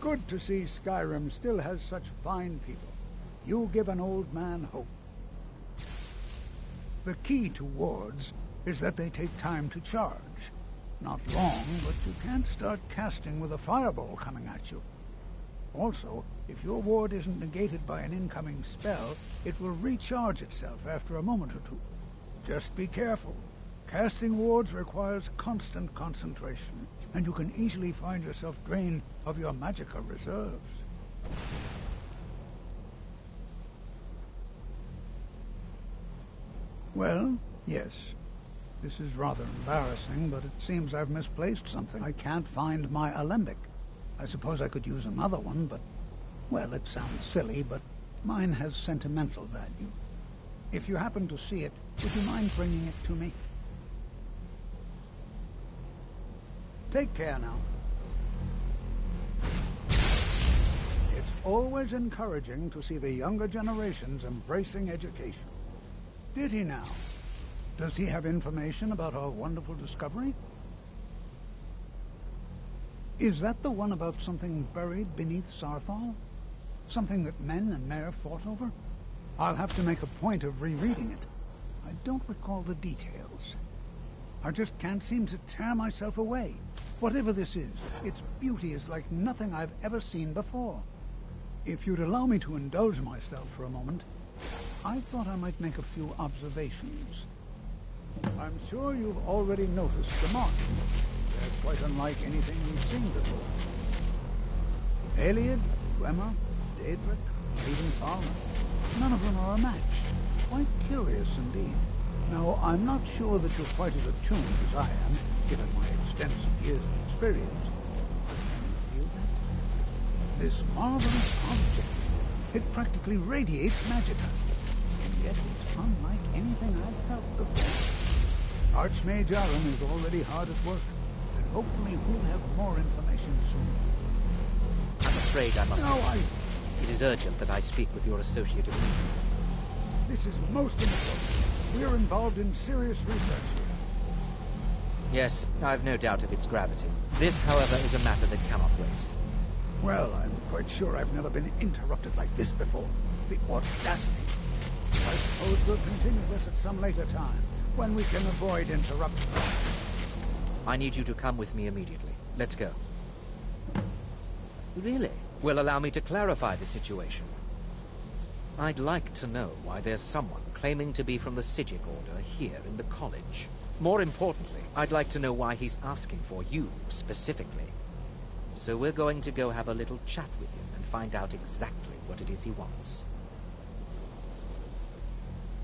good to see Skyrim still has such fine people. You give an old man hope. The key to wards is that they take time to charge. Not long, but you can't start casting with a fireball coming at you. Also, if your ward isn't negated by an incoming spell, it will recharge itself after a moment or two. Just be careful. Casting wards requires constant concentration, and you can easily find yourself drained of your magicka reserves. Well, yes. This is rather embarrassing, but it seems I've misplaced something. I can't find my alembic. I suppose I could use another one, but, well, it sounds silly, but mine has sentimental value. If you happen to see it, would you mind bringing it to me? Take care now. It's always encouraging to see the younger generations embracing education. Did he now? Does he have information about our wonderful discovery? Is that the one about something buried beneath Sarthal? Something that men and Mare fought over? I'll have to make a point of rereading it. I don't recall the details. I just can't seem to tear myself away. Whatever this is, its beauty is like nothing I've ever seen before. If you'd allow me to indulge myself for a moment, I thought I might make a few observations. I'm sure you've already noticed the markings. They're quite unlike anything we've seen before. Aliad, Gwemma, Daedric, even Falmer. None of them are a match. Quite curious indeed. Now, I'm not sure that you're quite as attuned as I am, given my extensive years of experience. Can you feel that? This marvelous object. It practically radiates magicka. And yet it's unlike anything I've felt before. Archmage Aram is already hard at work, and hopefully we'll have more information soon. I'm afraid I must... No, It is urgent that I speak with your associate immediately. This is most important. We're involved in serious research here. Yes, I've no doubt of its gravity. This, however, is a matter that cannot wait. Well, I'm quite sure I've never been interrupted like this before. The audacity. I suppose we'll continue this at some later time, when we can avoid interruption. I need you to come with me immediately. Let's go. Really? Well, allow me to clarify the situation. I'd like to know why there's someone claiming to be from the Sijic Order here in the college. More importantly, I'd like to know why he's asking for you, specifically. So we're going to go have a little chat with him and find out exactly what it is he wants.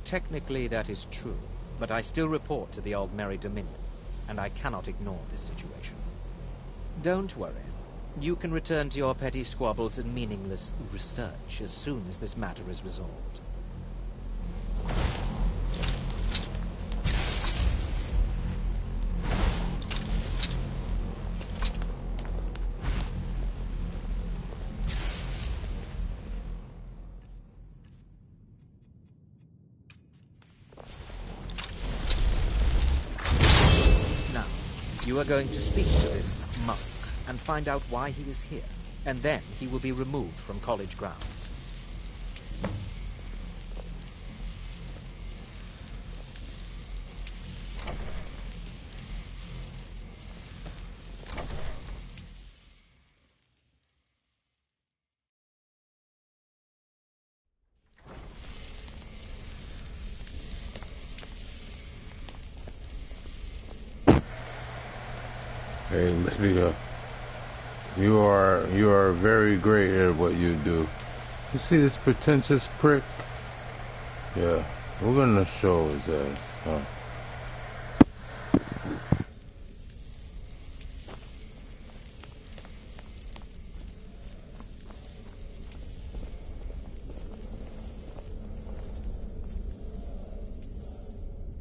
Technically, that is true, but I still report to the Aldmeri Dominion, and I cannot ignore this situation. Don't worry. You can return to your petty squabbles and meaningless research as soon as this matter is resolved. Now, you are going to speak to this monk and find out why he is here, and then he will be removed from college grounds. Hey, Lydia, you are very great at what you do. You see this pretentious prick? Yeah, we're gonna show his ass, huh?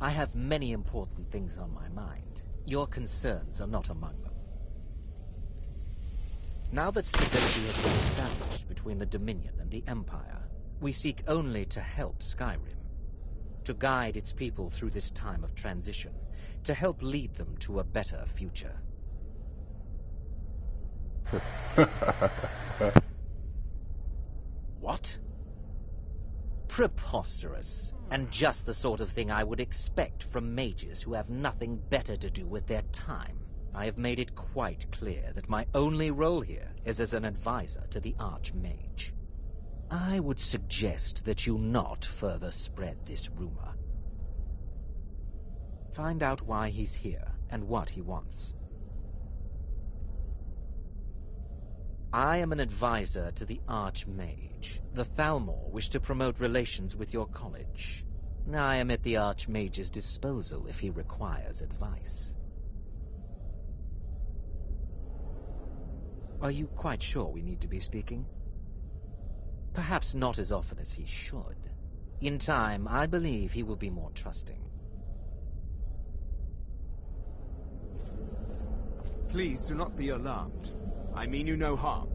I have many important things on my mind. Your concerns are not among them. Now that stability has been established between the Dominion and the Empire, we seek only to help Skyrim, to guide its people through this time of transition, to help lead them to a better future. What? Preposterous, and just the sort of thing I would expect from mages who have nothing better to do with their time. I have made it quite clear that my only role here is as an advisor to the Archmage. I would suggest that you not further spread this rumor. Find out why he's here and what he wants. I am an advisor to the Archmage. The Thalmor wish to promote relations with your college. I am at the Archmage's disposal if he requires advice. Are you quite sure we need to be speaking? Perhaps not as often as he should. In time, I believe he will be more trusting. Please do not be alarmed. I mean you no harm.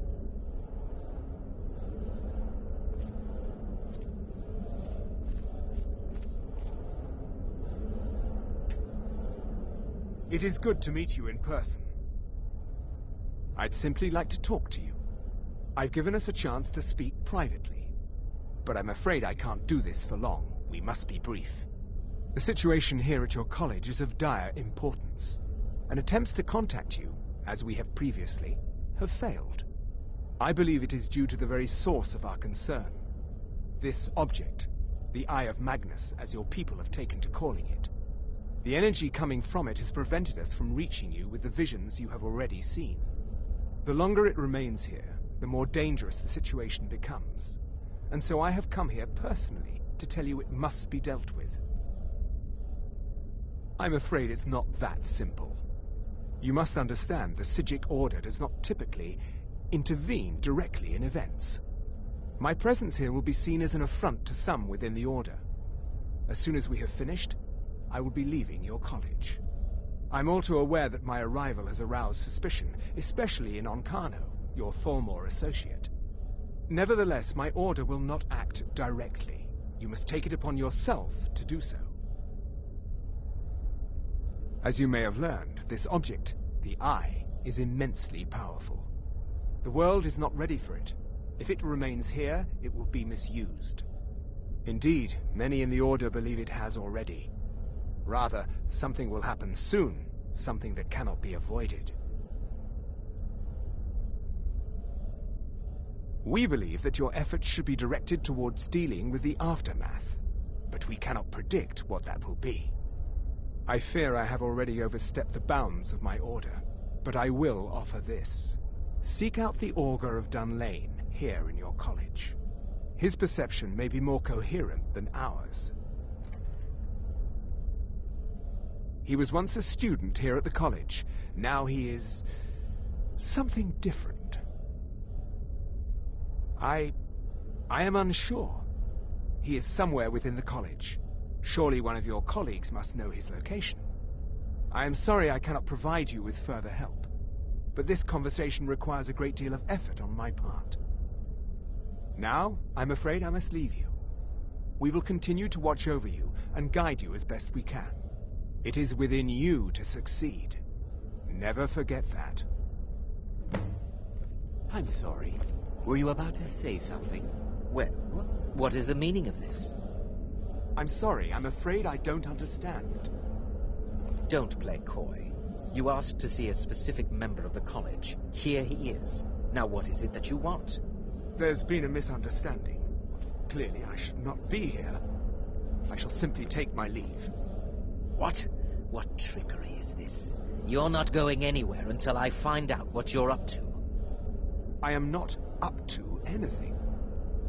It is good to meet you in person. I'd simply like to talk to you. I've given us a chance to speak privately, but I'm afraid I can't do this for long. We must be brief. The situation here at your college is of dire importance, and attempts to contact you, as we have previously, have failed. I believe it is due to the very source of our concern. This object, the Eye of Magnus, as your people have taken to calling it. The energy coming from it has prevented us from reaching you with the visions you have already seen. The longer it remains here, the more dangerous the situation becomes. And so I have come here personally to tell you it must be dealt with. I'm afraid it's not that simple. You must understand the Psijic Order does not typically intervene directly in events. My presence here will be seen as an affront to some within the Order. As soon as we have finished, I will be leaving your college. I'm all too aware that my arrival has aroused suspicion, especially in Onkano, your Thalmor associate. Nevertheless, my order will not act directly. You must take it upon yourself to do so. As you may have learned, this object, the Eye, is immensely powerful. The world is not ready for it. If it remains here, it will be misused. Indeed, many in the Order believe it has already. Rather, something will happen soon, something that cannot be avoided. We believe that your efforts should be directed towards dealing with the aftermath, but we cannot predict what that will be. I fear I have already overstepped the bounds of my order, but I will offer this. Seek out the Augur of Dunlane here in your college. His perception may be more coherent than ours. He was once a student here at the college. Now he is something different. I am unsure. He is somewhere within the college. Surely one of your colleagues must know his location. I am sorry I cannot provide you with further help, but this conversation requires a great deal of effort on my part. Now, I'm afraid I must leave you. We will continue to watch over you and guide you as best we can. It is within you to succeed. Never forget that. I'm sorry. Were you about to say something? Well, what is the meaning of this? I'm sorry, I'm afraid I don't understand. Don't play coy. You asked to see a specific member of the college. Here he is. Now what is it that you want? There's been a misunderstanding. Clearly I should not be here. I shall simply take my leave. What? What trickery is this? You're not going anywhere until I find out what you're up to. I am not up to anything.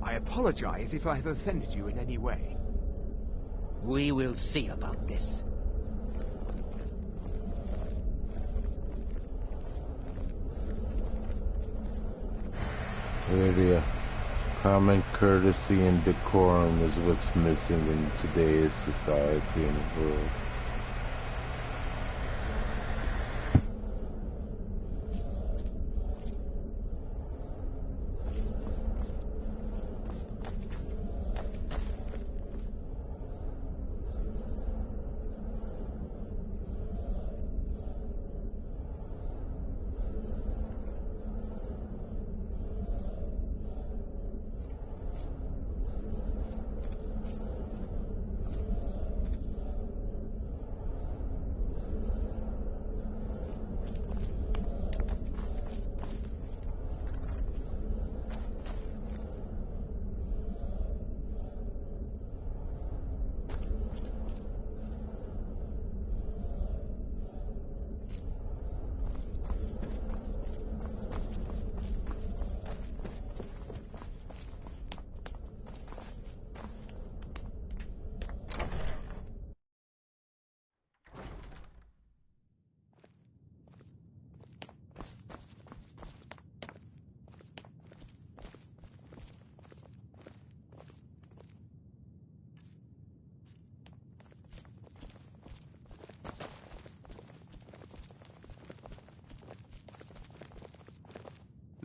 I apologize if I have offended you in any way. We will see about this. Really, common courtesy and decorum is what's missing in today's society and world.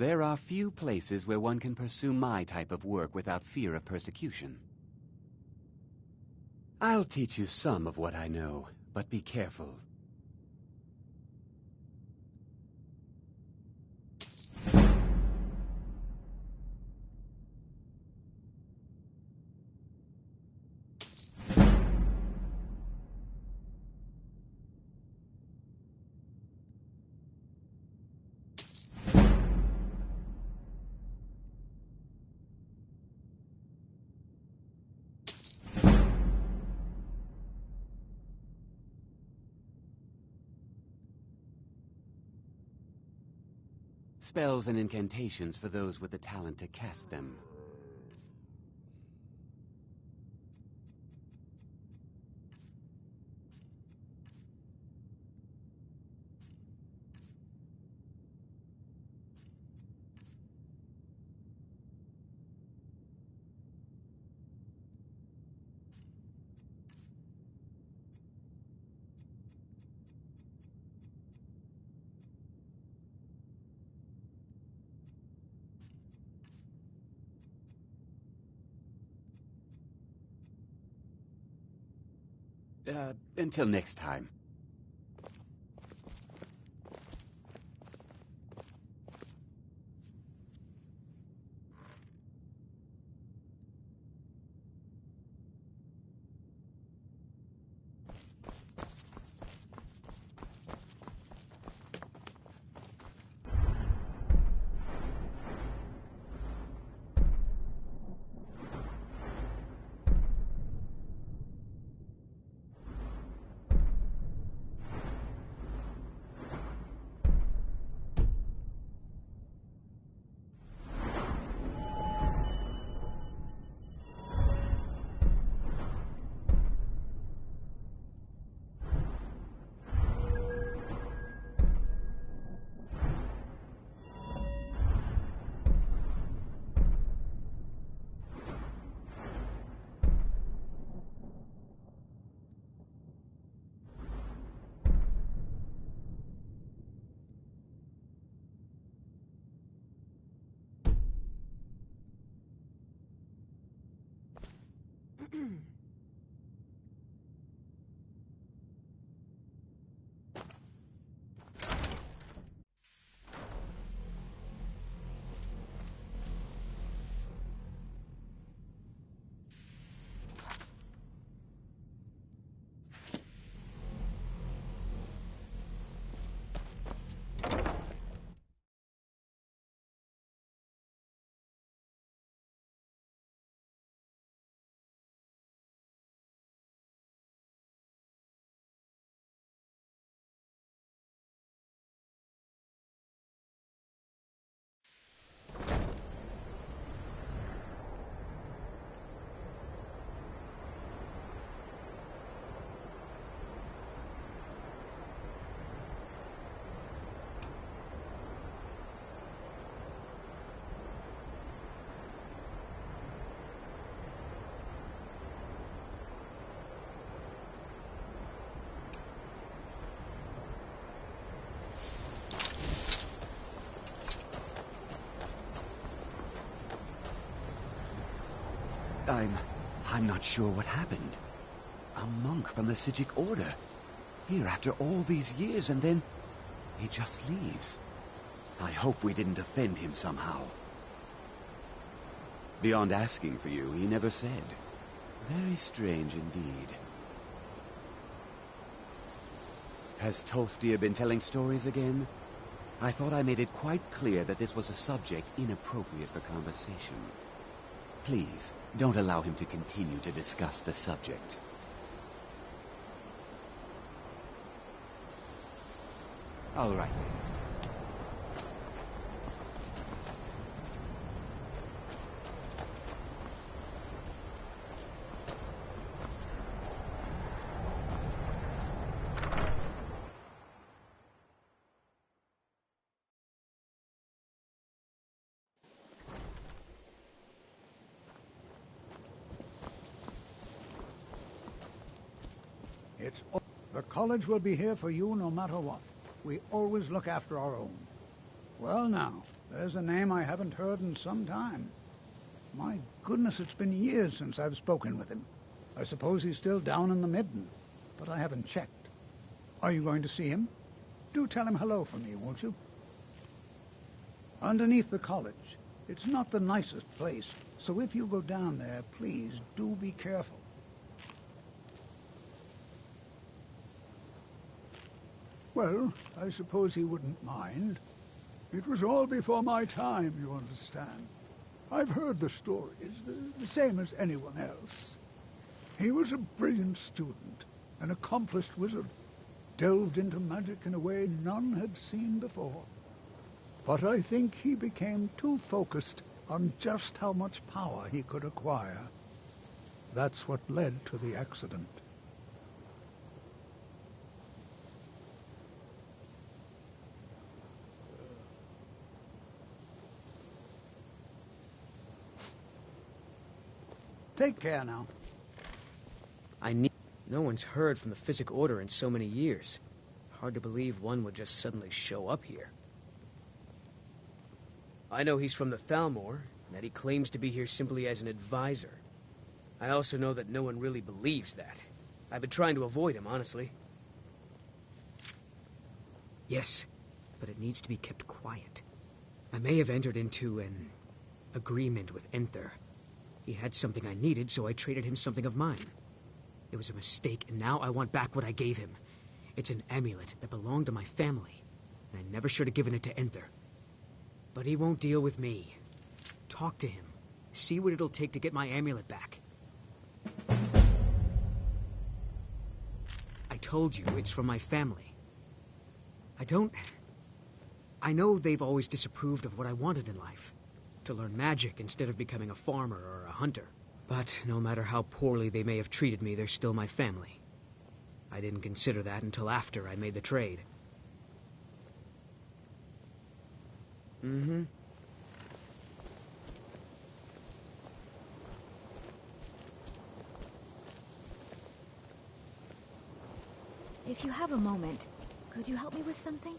There are few places where one can pursue my type of work without fear of persecution. I'll teach you some of what I know, but be careful. Spells and incantations for those with the talent to cast them. Until next time. I'm not sure what happened. A monk from the Sijic Order. Here after all these years, and then he just leaves. I hope we didn't offend him somehow. Beyond asking for you, he never said. Very strange indeed. Has Tolfdir been telling stories again? I thought I made it quite clear that this was a subject inappropriate for conversation. Please, don't allow him to continue to discuss the subject. All right. The college will be here for you no matter what. We always look after our own. Well now, There's a name I haven't heard in some time. My goodness, it's been years since I've spoken with him. I suppose he's still down in the Midden, but I haven't checked. Are you going to see him? Do tell him hello for me, won't you? Underneath the college. It's not the nicest place, so if you go down there, please do be careful. Well, I suppose he wouldn't mind. It was all before my time, you understand. I've heard the stories, the same as anyone else. He was a brilliant student, an accomplished wizard, delved into magic in a way none had seen before. But I think he became too focused on just how much power he could acquire. That's what led to the accident. Take care now. No one's heard from the Physic Order in so many years. Hard to believe one would just suddenly show up here. I know he's from the Thalmor, and that he claims to be here simply as an advisor. I also know that no one really believes that. I've been trying to avoid him, honestly. Yes, but it needs to be kept quiet. I may have entered into an agreement with Enther. He had something I needed, so I traded him something of mine. It was a mistake, and now I want back what I gave him. It's an amulet that belonged to my family, and I never should have given it to Enther. But he won't deal with me. Talk to him. See what it'll take to get my amulet back. I told you, it's from my family. I know they've always disapproved of what I wanted in life. To learn magic instead of becoming a farmer or a hunter. But no matter how poorly they may have treated me, they're still my family. I didn't consider that until after I made the trade. Mm-hmm. If you have a moment, could you help me with something?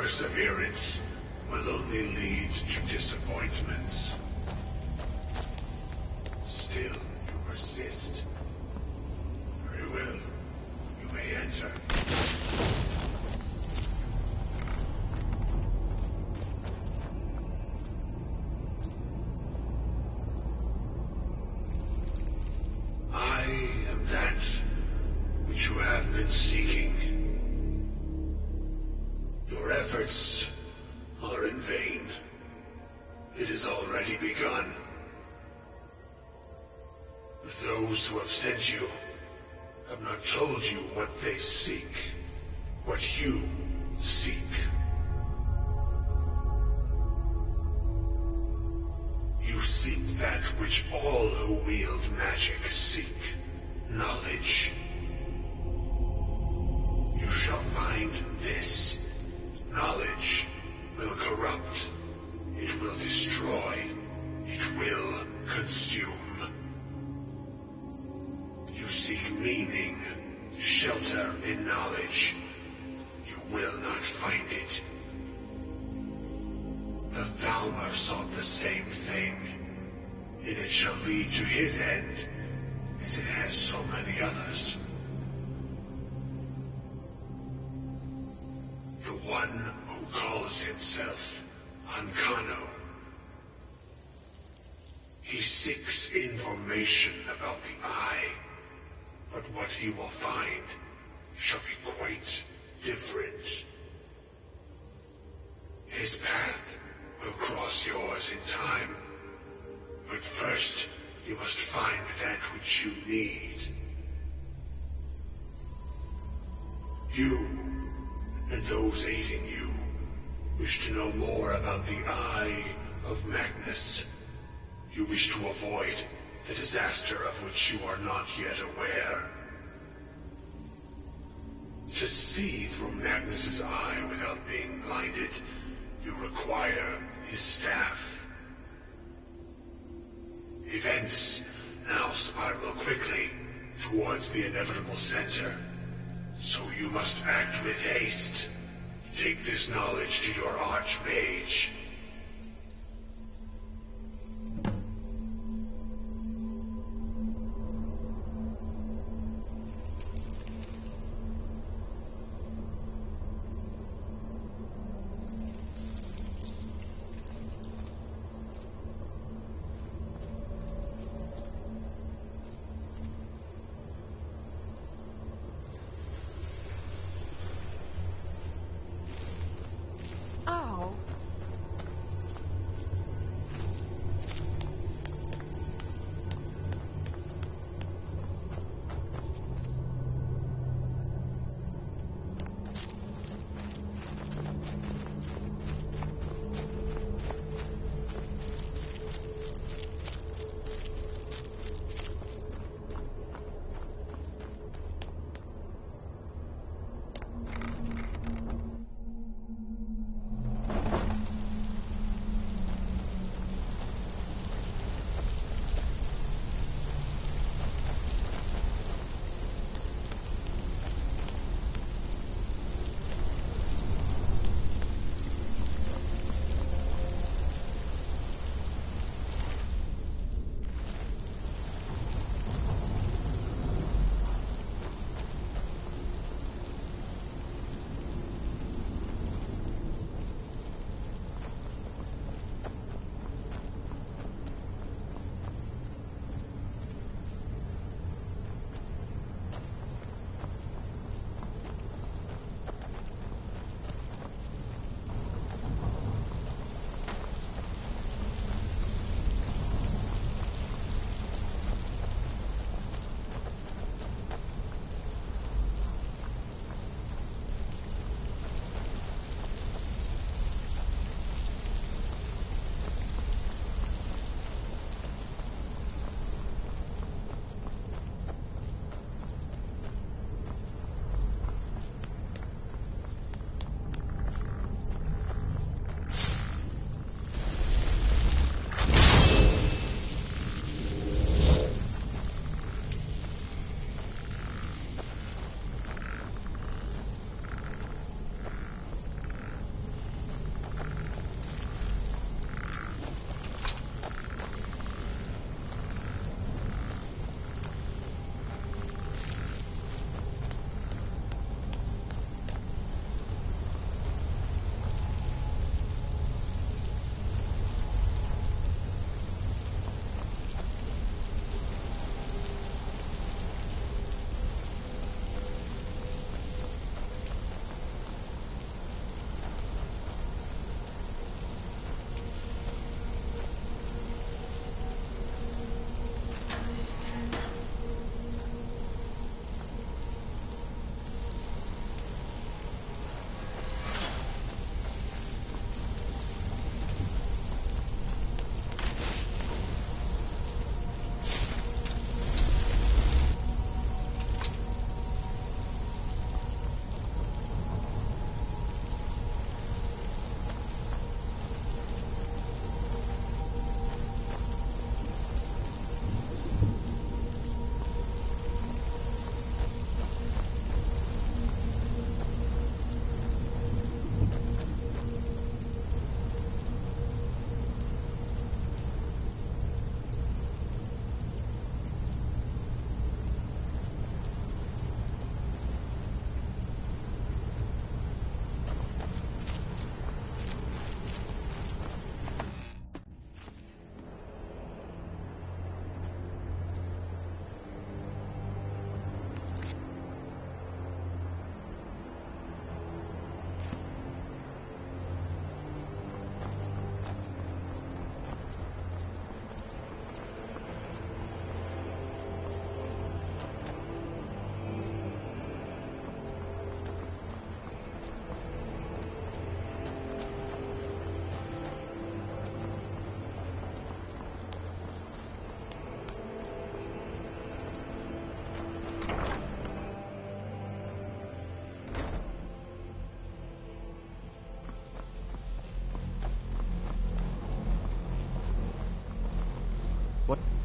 perseverance will only lead to disappointments. Still, you persist. Very well. You may enter. I am that which you have been seeking. Your efforts are in vain. It has already begun. But those who have sent you have not told you what they seek, what you seek. You seek that which all who wield magic seek, knowledge. You shall find this. Knowledge will corrupt. It will destroy. It will consume. You seek meaning, shelter in knowledge. You will not find it. The Thalmor sought the same thing, and it shall lead to his end, as it has so many others. The one who calls himself Ankano. He seeks information about the Eye, but what he will find shall be quite different. His path will cross yours in time, but first you must find that which you need. You and those aiding you wish to know more about the Eye of Magnus. You wish to avoid the disaster of which you are not yet aware. To see through Magnus's eye without being blinded, you require his staff. Events now spiral quickly towards the inevitable center, so you must act with haste. Take this knowledge to your Archmage. Oh,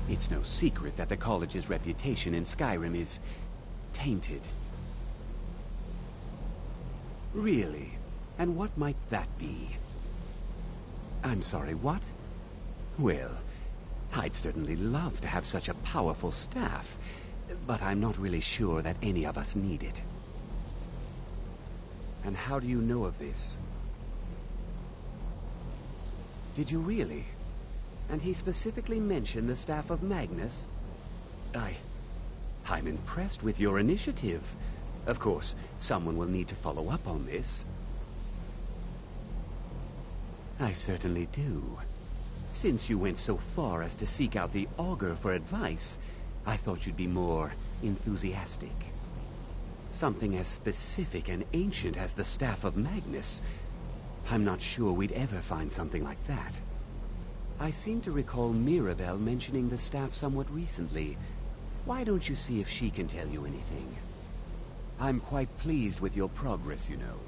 It's no secret that the college's reputation in Skyrim is tainted. Really? And what might that be? I'm sorry, what? Well, I'd certainly love to have such a powerful staff, but I'm not really sure that any of us need it. And how do you know of this? Did you really? And he specifically mentioned the staff of Magnus? I'm impressed with your initiative. Of course, someone will need to follow up on this. I certainly do. Since you went so far as to seek out the Augur for advice, I thought you'd be more enthusiastic. Something as specific and ancient as the Staff of Magnus. I'm not sure we'd ever find something like that. I seem to recall Mirabelle mentioning the staff somewhat recently. Why don't you see if she can tell you anything? I'm quite pleased with your progress, you know.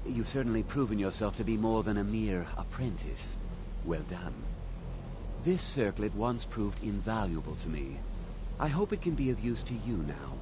You've certainly proven yourself to be more than a mere apprentice. Well done. This circlet once proved invaluable to me. I hope it can be of use to you now.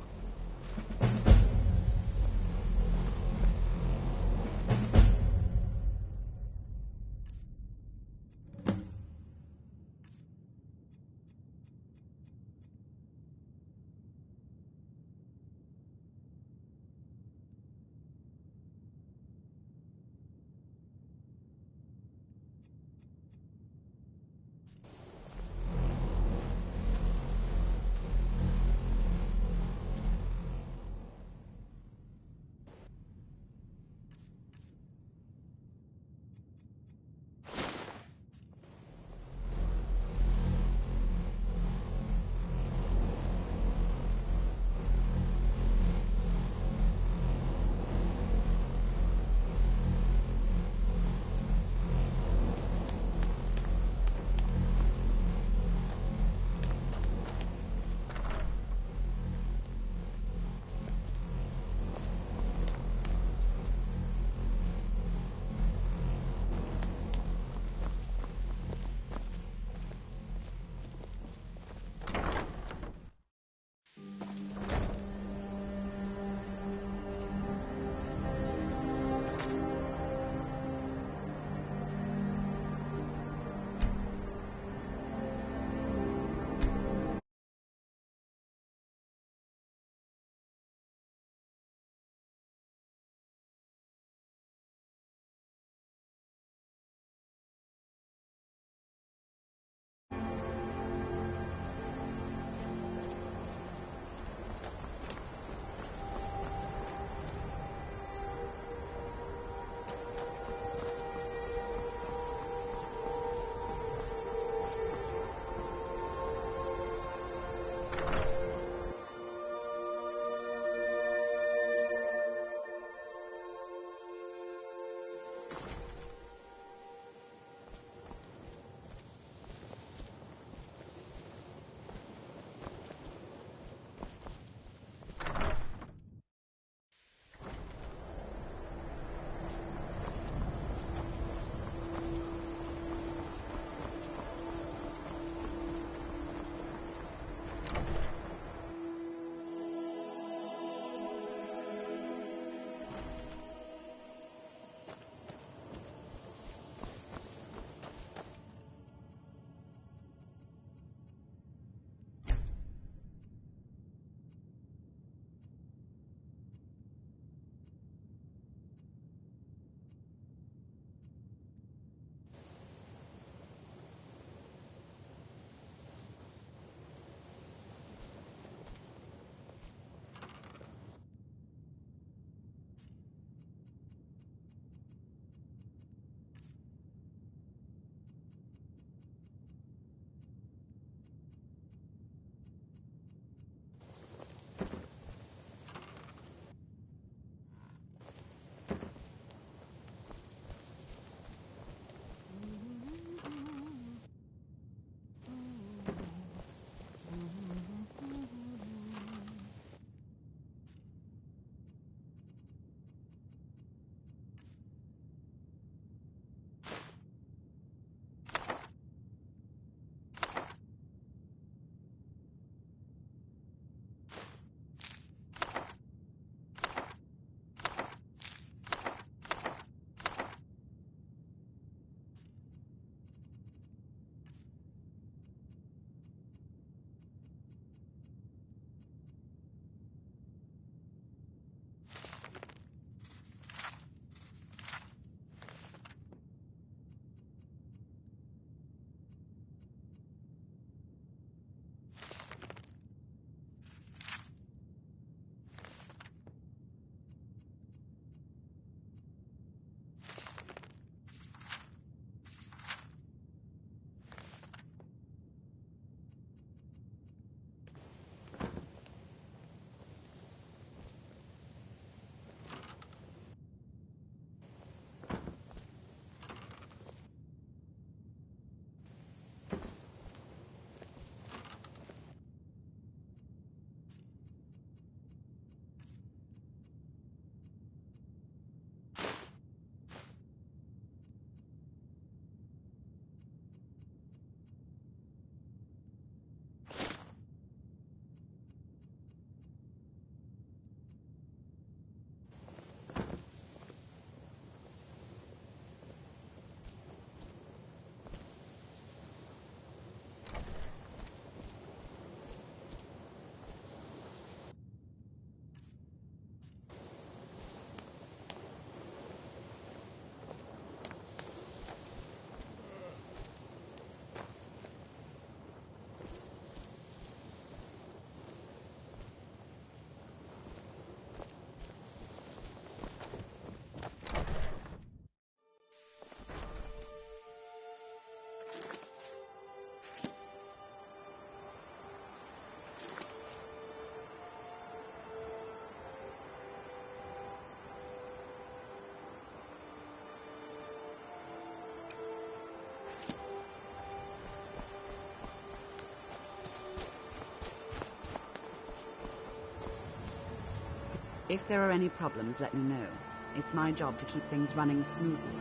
If there are any problems, let me know. It's my job to keep things running smoothly.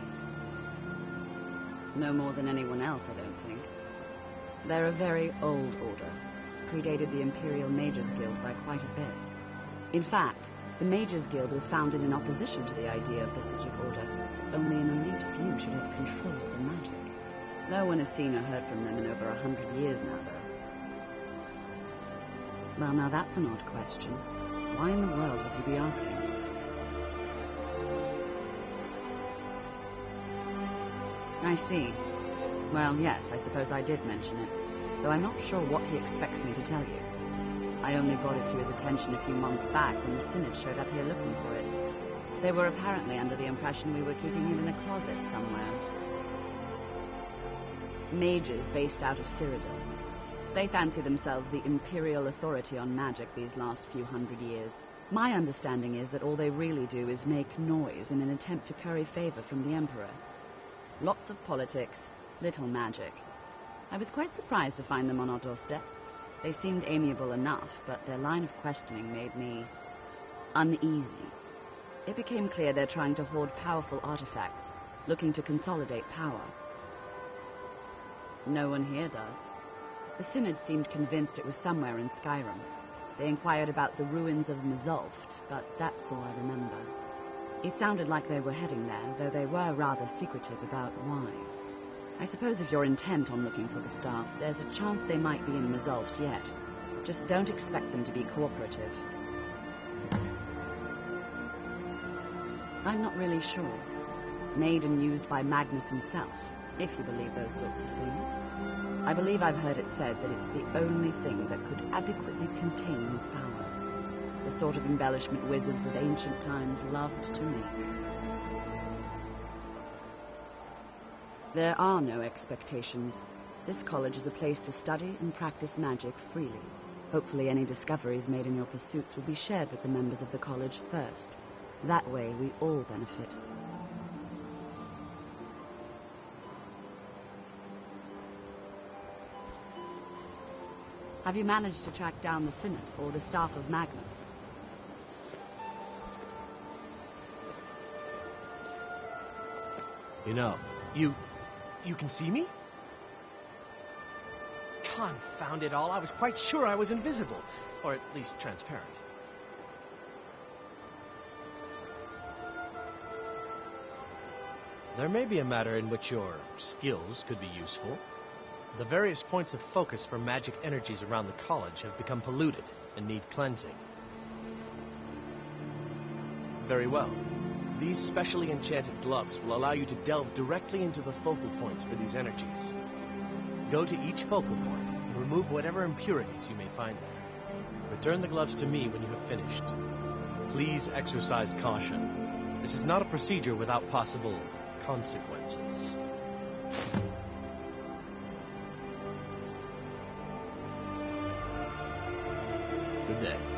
No more than anyone else, I don't think. They're a very old order. Predated the Imperial Mages Guild by quite a bit. In fact, the Mages Guild was founded in opposition to the idea of the Psijic Order. Only an elite few should have control of the magic. No one has seen or heard from them in over 100 years now, though. Well, now that's an odd question. Why in the world would you be asking? I see. Well, yes, I suppose I did mention it, though I'm not sure what he expects me to tell you. I only brought it to his attention a few months back when the Synod showed up here looking for it. They were apparently under the impression we were keeping him in a closet somewhere. Mages based out of Cyrodiil. They fancy themselves the imperial authority on magic these last few hundred years. My understanding is that all they really do is make noise in an attempt to curry favor from the Emperor. Lots of politics, little magic. I was quite surprised to find them on our doorstep. They seemed amiable enough, but their line of questioning made me uneasy. It became clear they're trying to hoard powerful artifacts, looking to consolidate power. No one here does. The Synod seemed convinced it was somewhere in Skyrim. They inquired about the ruins of Mzulft, but that's all I remember. It sounded like they were heading there, though they were rather secretive about why. I suppose if you're intent on looking for the staff, there's a chance they might be in Mzulft yet. Just don't expect them to be cooperative. I'm not really sure. Made and used by Magnus himself, if you believe those sorts of things. I believe I've heard it said that it's the only thing that could adequately contain his power. The sort of embellishment wizards of ancient times loved to make. There are no expectations. This college is a place to study and practice magic freely. Hopefully any discoveries made in your pursuits will be shared with the members of the college first. That way we all benefit. Have you managed to track down the Synod or the staff of Magnus? You know, you can see me? Confound it all, I was quite sure I was invisible, or at least transparent. There may be a matter in which your skills could be useful. The various points of focus for magic energies around the college have become polluted and need cleansing. Very well. These specially enchanted gloves will allow you to delve directly into the focal points for these energies. Go to each focal point and remove whatever impurities you may find there. Return the gloves to me when you have finished. Please exercise caution. This is not a procedure without possible consequences. Good day.